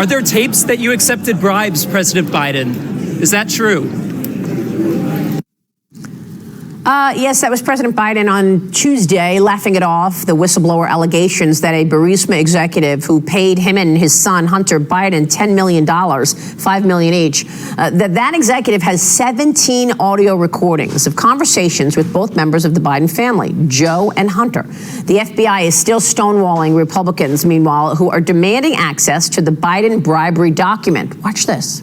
Are there tapes that you accepted bribes, President Biden? Is that true? Yes, that was President Biden on Tuesday, laughing it off, the whistleblower allegations that a Bartiromo executive who paid him and his son, Hunter Biden, $10 million, $5 million each, that executive has 17 audio recordings of conversations with both members of the Biden family, Joe and Hunter. The FBI is still stonewalling Republicans, meanwhile, who are demanding access to the Biden bribery document. Watch this.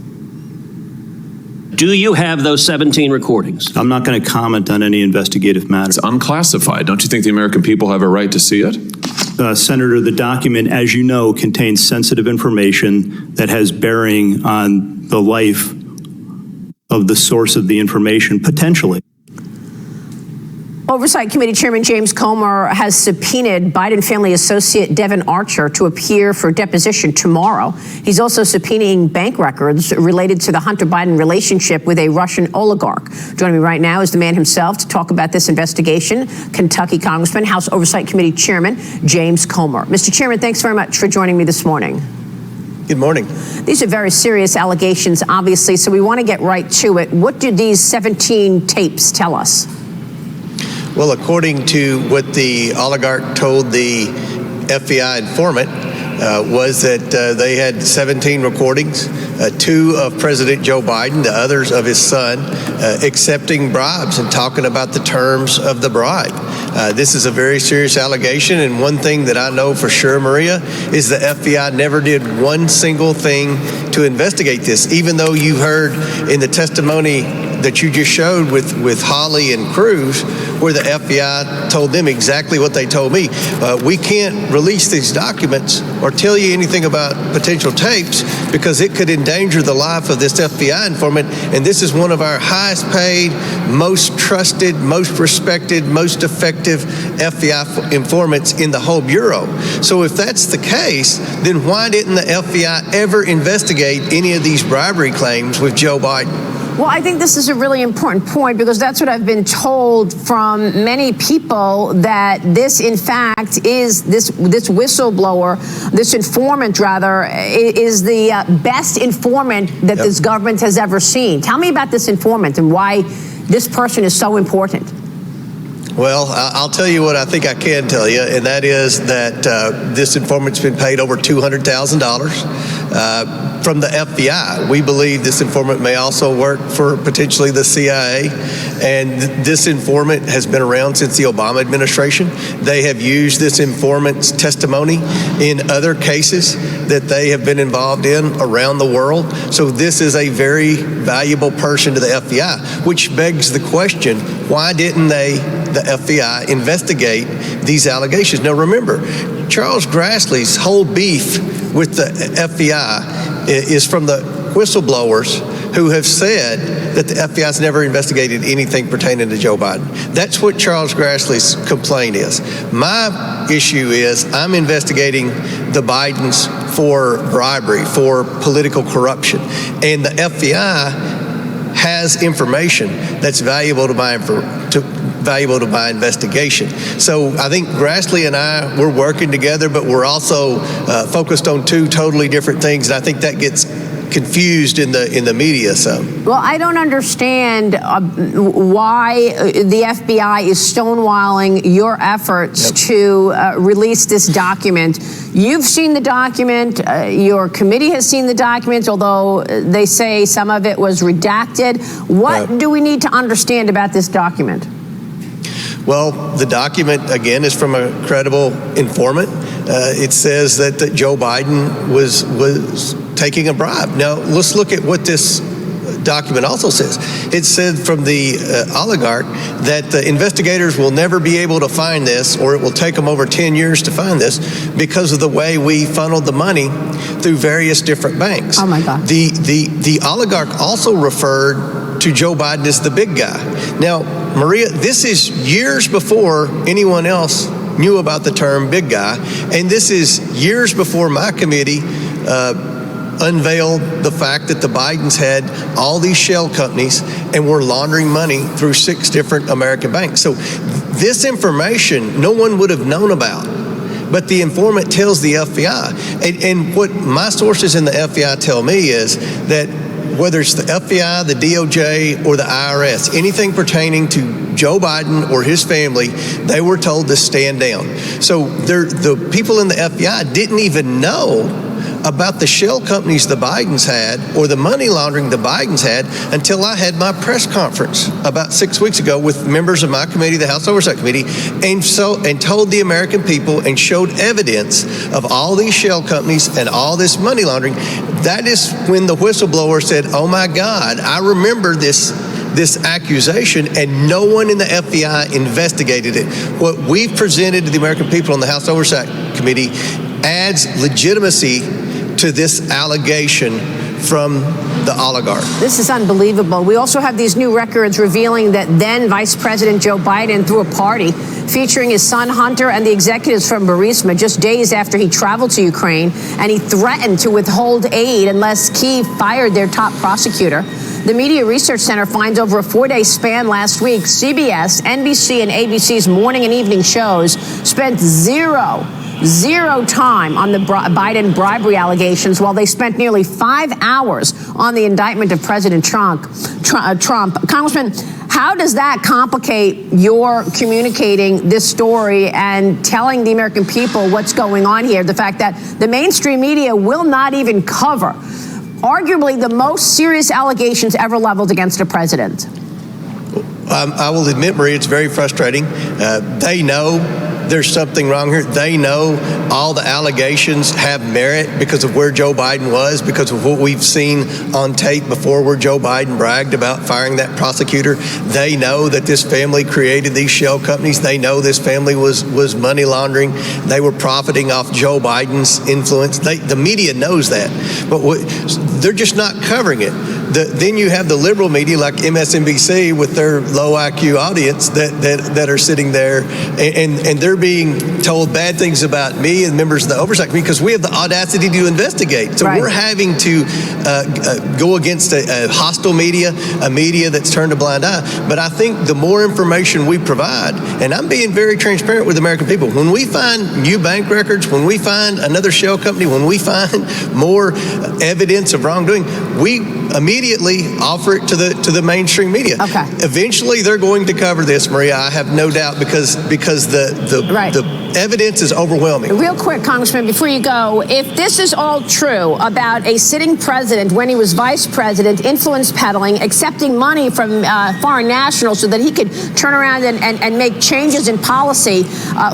Do you have those 17 recordings? I'm not going to comment on any investigative matter. It's unclassified. Don't you think the American people have a right to see it? Senator, the document, as you know, contains sensitive information that has bearing on the life of the source of the information, potentially. Oversight Committee Chairman James Comer has subpoenaed Biden family associate Devin Archer to appear for deposition tomorrow. He's also subpoenaing bank records related to the Hunter Biden relationship with a Russian oligarch. Joining me right now is the man himself to talk about this investigation, Kentucky Congressman, House Oversight Committee Chairman James Comer. Mr. Chairman, thanks very much for joining me this morning. Good morning. These are very serious allegations, obviously, so we want to get right to it. What do these 17 tapes tell us? Well, according to what the oligarch told the FBI informant, was that they had 17 recordings, 2 of President Joe Biden, the others of his son, accepting bribes and talking about the terms of the bribe. This is a very serious allegation, and one thing that I know for sure, Maria, is the FBI never did one single thing to investigate this, even though you heard in the testimony that you just showed with Holly and Cruz, where the FBI told them exactly what they told me. We can't release these documents or tell you anything about potential tapes because it could endanger the life of this FBI informant, and this is one of our highest paid, most trusted, most respected, most effective FBI informants in the whole Bureau. So if that's the case, then why didn't the FBI ever investigate any of these bribery claims with Joe Biden? Well, I think this is a really important point because that's what I've been told from many people, that this, in fact, is this whistleblower, this informant, rather, is the best informant that this government has ever seen. Tell me about this informant and why this person is so important. Well, I'll tell you what I think I can tell you, and that is that this informant's been paid over $200,000 from the FBI. We believe this informant may also work for potentially the CIA, and this informant has been around since the Obama administration. They have used this informant's testimony in other cases that they have been involved in around the world. So this is a very valuable person to the FBI, which begs the question, why didn't the FBI investigate these allegations? Now remember, Charles Grassley's whole beef with the FBI is from the whistleblowers who have said that the FBI's never investigated anything pertaining to Joe Biden. That's what Charles Grassley's complaint is. My issue is I'm investigating the Bidens for bribery, for political corruption, and the FBI has information that's valuable to my investigation. So I think Grassley and I, we're working together, but we're also focused on 2 totally different things, and I think that gets confused in the media some. Well, I don't understand why the FBI is stonewalling your efforts to release this document. You've seen the document. Your committee has seen the document, although they say some of it was redacted. What do we need to understand about this document? Well, the document, again, is from a credible informant. It says that Joe Biden was taking a bribe. Now, let's look at what this document also says. It said from the oligarch that the investigators will never be able to find this, or it will take them over 10 years to find this, because of the way we funneled the money through various different banks. Oh, my God. The oligarch also referred to Joe Biden as the big guy. Now, Maria, this is years before anyone else knew about the term big guy, and this is years before my committee unveiled the fact that the Bidens had all these shell companies and were laundering money through 6 different American banks. So this information no one would have known about but the informant tells the FBI. And what my sources in the FBI tell me is that whether it's the FBI, the DOJ, or the IRS, anything pertaining to Joe Biden or his family, they were told to stand down. So the people in the FBI didn't even know about the shell companies the Bidens had or the money laundering the Bidens had until I had my press conference about 6 weeks ago with members of my committee, the House Oversight Committee, and told the American people and showed evidence of all these shell companies and all this money laundering. That is when the whistleblower said, "Oh my God, I remember this accusation," and no one in the FBI investigated it. What we've presented to the American people on the House Oversight Committee adds legitimacy to this allegation from the oligarch. This is unbelievable. We also have these new records revealing that then Vice President Joe Biden threw a party featuring his son Hunter and the executives from Burisma just days after he traveled to Ukraine, and he threatened to withhold aid unless Kyiv fired their top prosecutor. The Media Research Center finds over a 4-day span last week, CBS, NBC, and ABC's morning and evening shows spent zero time on the Biden bribery allegations, while they spent nearly 5 hours on the indictment of President Trump. Congressman, how does that complicate your communicating this story and telling the American people what's going on here? The fact that the mainstream media will not even cover arguably the most serious allegations ever leveled against a president. I will admit, Maria, it's very frustrating. They know there's something wrong here. They know all the allegations have merit because of where Joe Biden was, because of what we've seen on tape before where Joe Biden bragged about firing that prosecutor. They know that this family created these shell companies. They know this family was money laundering. They were profiting off Joe Biden's influence. The media knows that, but they're just not covering it. Then you have the liberal media like MSNBC with their low IQ audience that are sitting there and they're being told bad things about me and members of the Oversight Committee because we have the audacity to investigate. So we're having to go against a hostile media, a media that's turned a blind eye. But I think the more information we provide, and I'm being very transparent with American people, when we find new bank records, when we find another shell company, when we find more evidence of wrongdoing, we immediately offer it to the mainstream media. Okay. Eventually, they're going to cover this, Maria. I have no doubt because the evidence is overwhelming. Real quick, Congressman, before you go, if this is all true about a sitting president when he was vice president, influence peddling, accepting money from foreign nationals so that he could turn around and make changes in policy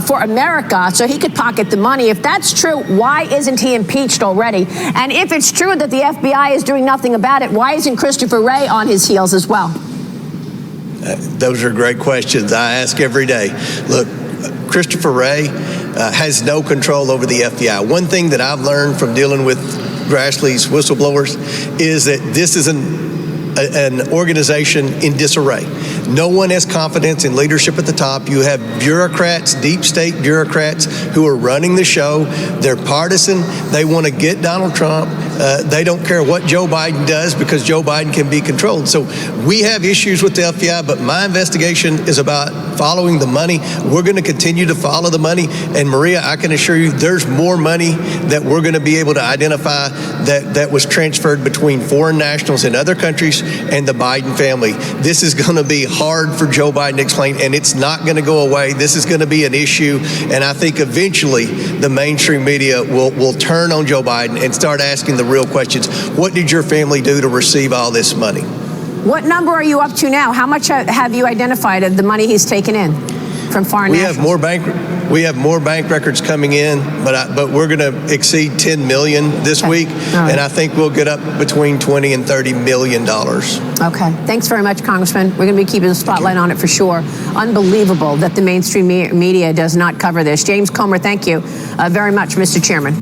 for America so he could pocket the money, if that's true, why isn't he impeached already? And if it's true that the FBI is doing nothing about it, why isn't Christopher Wray on his heels as well? Those are great questions I ask every day. Look, Christopher Wray has no control over the FBI. One thing that I've learned from dealing with Grassley's whistleblowers is that this is an organization in disarray. No one has confidence in leadership at the top. You have bureaucrats, deep state bureaucrats who are running the show. They're partisan. They want to get Donald Trump. They don't care what Joe Biden does because Joe Biden can be controlled. So we have issues with the FBI, but my investigation is about following the money. We're going to continue to follow the money. And Maria, I can assure you there's more money that we're going to be able to identify that was transferred between foreign nationals in other countries and the Biden family. This is going to be hard for Joe Biden to explain, and it's not going to go away. This is going to be an issue, and I think eventually the mainstream media will turn on Joe Biden and start asking the real questions. What did your family do to receive all this money? What number are you up to now? How much have you identified of the money he's taken in from foreign nationals? We have more bank records coming in, but we're going to exceed 10 million this week, and I think we'll get up between 20 and 30 million dollars. Okay, thanks very much, Congressman. We're going to be keeping the spotlight on it for sure. Unbelievable that the mainstream media does not cover this. James Comer, thank you very much, Mr. Chairman.